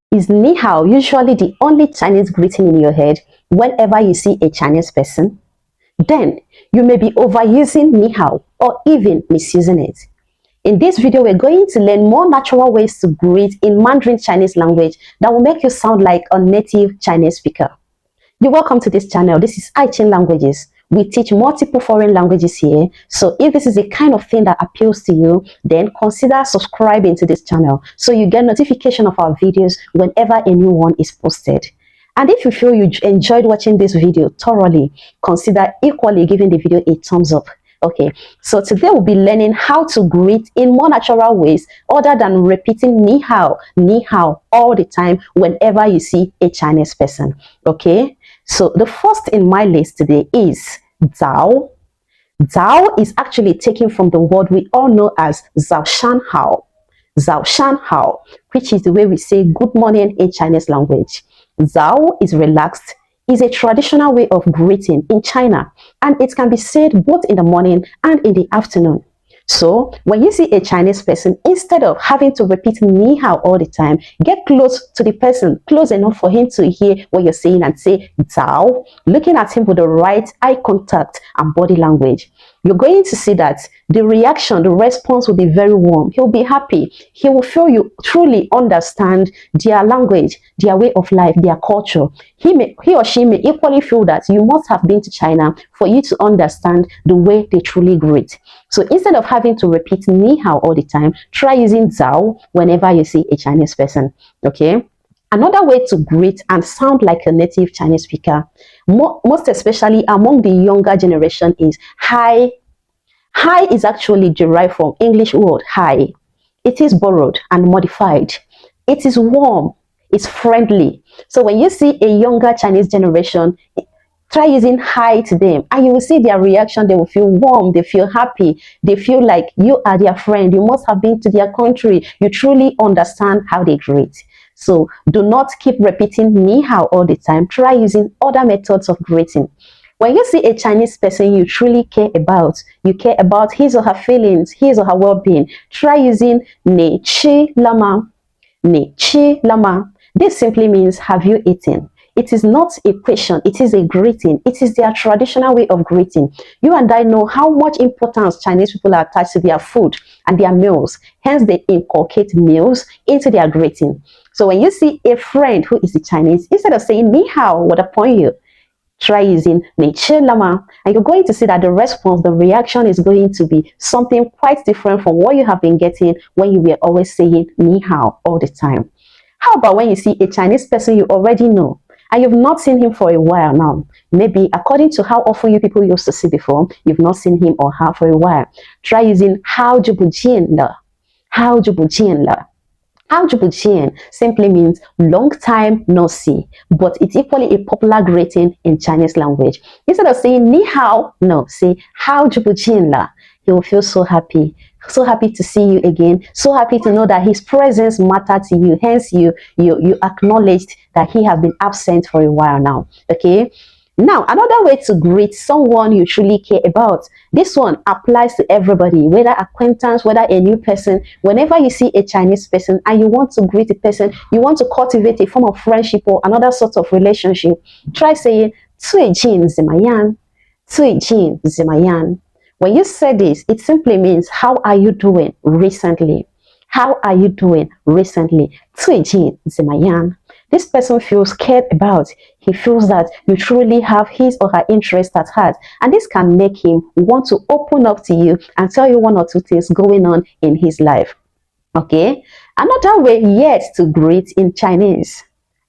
Is ni hao usually the only Chinese greeting in your head whenever you see a Chinese person? Then you may be overusing ni hao or even misusing it. In this video, we're going to learn more natural ways to greet in Mandarin Chinese language that will make you sound like a native Chinese speaker. You're welcome to this channel. This is iChin Languages. We teach multiple foreign languages here. So if this is the kind of thing that appeals to you, then consider subscribing to this channel so you get notification of our videos whenever a new one is posted. And if you feel you enjoyed watching this video thoroughly, consider equally giving the video a thumbs up. Okay, so today we'll be learning how to greet in more natural ways other than repeating ni hao all the time whenever you see a Chinese person. Okay, so the first in my list today is Zao. Zao is actually taken from the word we all know as Zao Shan Hao. Zao Shan Hao, which is the way we say good morning in Chinese language. Zao is relaxed, is a traditional way of greeting in China, and it can be said both in the morning and in the afternoon. So when you see a Chinese person, instead of having to repeat ni hao all the time, get close to the person, close enough for him to hear what you're saying and say Zao, looking at him with the right eye contact and body language. You're going to see that the reaction, the response will be very warm. He'll be happy. He will feel you truly understand their language, their way of life, their culture. He or she may equally feel that you must have been to China for you to understand the way they truly greet. So instead of having to repeat ni hao all the time, try using Zao whenever you see a Chinese person. Okay. Another way to greet and sound like a native Chinese speaker, most especially among the younger generation, is hi. Hi is actually derived from English word hi. It is borrowed and modified. It is warm. It's friendly. So when you see a younger Chinese generation, try using hi to them and you will see their reaction. They will feel warm, they feel happy, they feel like you are their friend. You must have been to their country. You truly understand how they greet. So do not keep repeating ni hao all the time. Try using other methods of greeting. When you see a Chinese person you truly care about his or her feelings, his or her well-being, try using ni chi lama. Ni chi lama. This simply means have you eaten? It is not a question, it is a greeting. It is their traditional way of greeting. You and I know how much importance Chinese people are attached to their food and their meals. Hence, they inculcate meals into their greeting. So when you see a friend who is a Chinese, instead of saying ni hao, what upon you, try using ni chi lama, and you're going to see that the response, the reaction is going to be something quite different from what you have been getting when you were always saying ni hao all the time. How about when you see a Chinese person you already know and you've not seen him for a while now? Maybe according to how often you people used to see before, you've not seen him or her for a while. Try using how ju bu jian le. How ju bu jian le. How ju bu jian simply means long time no see, but it's equally a popular greeting in Chinese language. Instead of saying ni hao, no, say how ju bu jian le. He will feel so happy to see you again, so happy to know that his presence mattered to you. Hence, you acknowledged that he has been absent for a while now. Okay. Now, another way to greet someone you truly care about. This one applies to everybody, whether acquaintance, whether a new person. Whenever you see a Chinese person and you want to greet a person, you want to cultivate a form of friendship or another sort of relationship, try saying, 最近怎么样? 最近怎么样? When you say this, it simply means, how are you doing recently? How are you doing recently? 最近怎么样? This person feels cared about. He feels that you truly have his or her interest at heart. And this can make him want to open up to you and tell you one or two things going on in his life. Okay? Another way yet to greet in Chinese.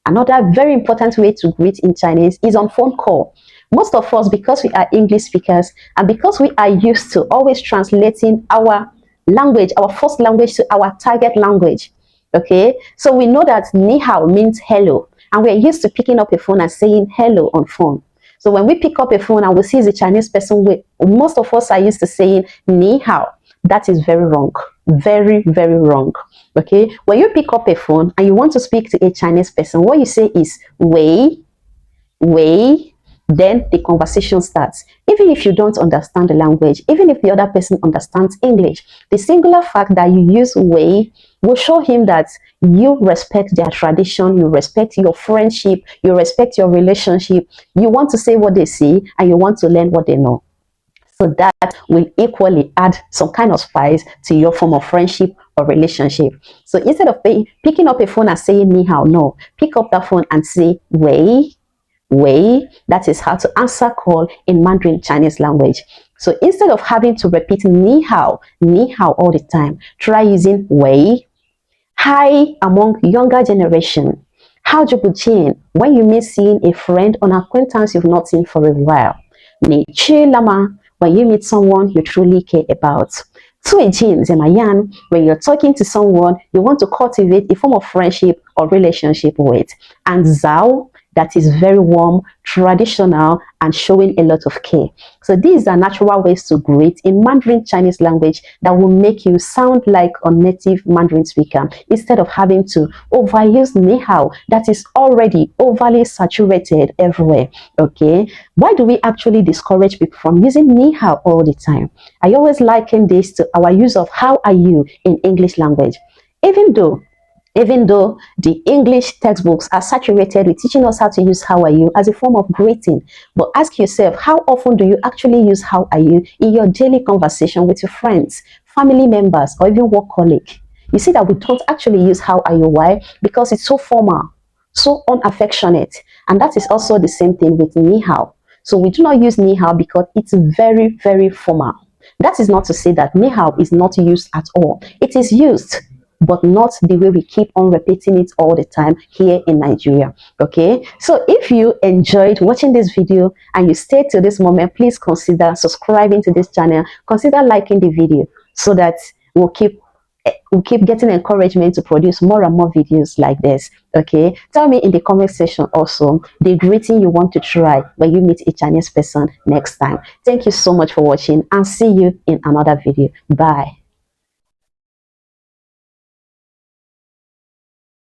Another very important way to greet in Chinese is on phone call. Most of us, because we are English speakers and because we are used to always translating our language, our first language, to our target language. Okay, so we know that ni hao means hello, and we're used to picking up a phone and saying hello on phone. So when we pick up a phone and we see a Chinese person, most of us are used to saying ni hao. That is very wrong. Very, very wrong. Okay, when you pick up a phone and you want to speak to a Chinese person, what you say is wei, wei, then the conversation starts. Even if you don't understand the language, even if the other person understands English, the singular fact that you use way will show him that you respect their tradition, you respect your friendship, you respect your relationship, you want to say what they say, and you want to learn what they know. So that will equally add some kind of spice to your form of friendship or relationship. So instead of picking up a phone and saying ni hao, no, pick up that phone and say wei, wei. That is how to answer call in Mandarin Chinese language. So instead of having to repeat ni hao all the time, try using wei. Hi among younger generation. How Jin when you meet seeing a friend or an acquaintance you've not seen for a while. Ni chi lama when you meet someone you truly care about. Jin zemayan when you're talking to someone you want to cultivate a form of friendship or relationship with. And zao that is very warm, traditional, and showing a lot of care. So these are natural ways to greet in Mandarin Chinese language that will make you sound like a native Mandarin speaker instead of having to overuse ni hao that is already overly saturated everywhere. Okay, why do we actually discourage people from using ni hao all the time? I always liken this to our use of how are you in English language. Even though the English textbooks are saturated with teaching us how to use how are you as a form of greeting, but ask yourself, how often do you actually use how are you in your daily conversation with your friends, family members, or even work colleague? You see that we don't actually use how are you. Why? Because it's so formal, so unaffectionate. And that is also the same thing with ni hao. So we do not use ni hao because it's very, very formal. That is not to say that ni hao is not used at all. It is used, but not the way we keep on repeating it all the time here in Nigeria. Okay, so if you enjoyed watching this video and you stayed to this moment, please consider subscribing to this channel, consider liking the video so that we'll keep getting encouragement to produce more and more videos like this. Okay, tell me in the comment section also the greeting you want to try when you meet a Chinese person next time. Thank you so much for watching and see you in another video. Bye.